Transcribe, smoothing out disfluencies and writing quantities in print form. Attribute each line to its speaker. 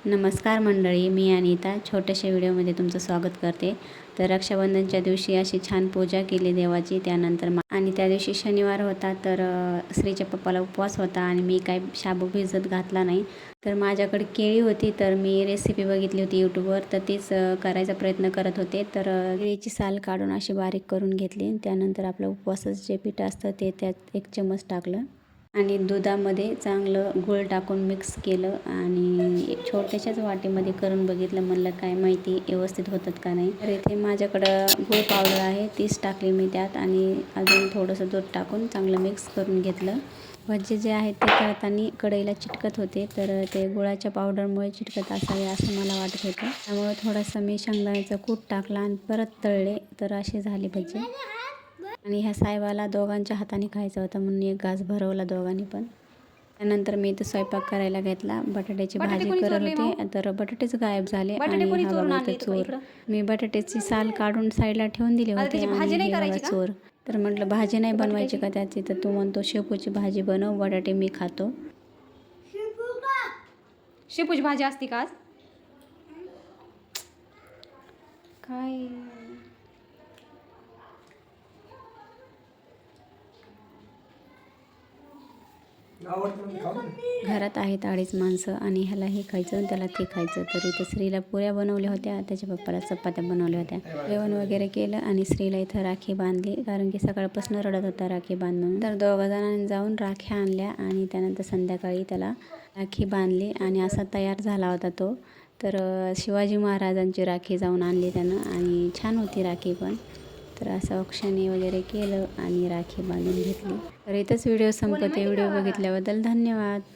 Speaker 1: नमस्कार मंडळी, मी अनिता छोट्याशा व्हिडिओमध्ये तुमचं स्वागत करते. तर रक्षाबंधनच्या दिवशी अशी छान पूजा केली देवाची. त्यानंतर आणि त्या दिवशी शनिवार होता, तर श्रीच्या पप्पाला उपवास होता आणि मी काय शाबू भिजत घातला नाही. तर माझ्याकडे केळी होती, तर मी रेसिपी बघितली होती यूट्यूबवर, तर तीच करायचा प्रयत्न करत होते. तर केळीची साल काढून अशी बारीक करून घेतली. त्यानंतर आपलं उपवासाचं जे पीठ असतं ते त्यात 1 चमच टाकलं आणि दुधामध्ये चांगलं गूळ टाकून मिक्स केलं आणि छोट्याशाच वाटीमध्ये करून बघितलं. म्हणलं काय माहिती व्यवस्थित होतात का नाही. तर इथे माझ्याकडं गूळ पावडर आहे, तीच टाकली मी त्यात आणि अजून थोडंसं दूध टाकून चांगलं मिक्स करून घेतलं. भजी जे आहेत ते करताना कढईला चिटकत होते, तर ते गुळाच्या पावडरमुळे चिटकत असावे असं मला वाटत होतं. त्यामुळे थोडासा मी शेंगदाण्याचा कूट टाकला आणि परत तळले, तर असे झाले भजी. आणि ह्या साहेबाला दोघांच्या हाताने खायचा होता म्हणून 1 घास भरवला दोघांनी पण. त्यानंतर मी इथं स्वयंपाक करायला घेतला. बटाट्याची भाजी करत होते, तर बटाटेच गायब झाले आणि हा बघा इथं चोर. मी बटाट्याची साल काढून साईडला ठेवून दिली होती आणि हे बघा चोर. तर म्हटलं भाजी नाही बनवायची का त्याची, तर तो म्हणतो शेपूची भाजी बनव, बटाटे मी खातो.
Speaker 2: शेपूची भाजी असती का आज? काय
Speaker 1: घरात आहेत 2.5 माणसं आणि ह्याला हे खायचं आणि त्याला ते खायचं. तर इथं श्रीला पुऱ्या बनवल्या होत्या, त्याच्या पप्पाला चपात्या बनवल्या होत्या. जेवण वगैरे केलं आणि श्रीला इथं राखी बांधली, कारण की सकाळपासून रडत होता राखी बांधून. तर 2 जणांनी जाऊन राख्या आणल्या आणि त्यानंतर संध्याकाळी त्याला राखी बांधली आणि असा तयार झाला होता तो. तर शिवाजी महाराजांची राखी जाऊन आणली त्यानं आणि छान होती राखी पण. तर असं औक्षणी वगैरे केलं आणि राखी बांधून घेतली. तर इथंच व्हिडिओ संपते. व्हिडिओ बघितल्याबद्दल धन्यवाद.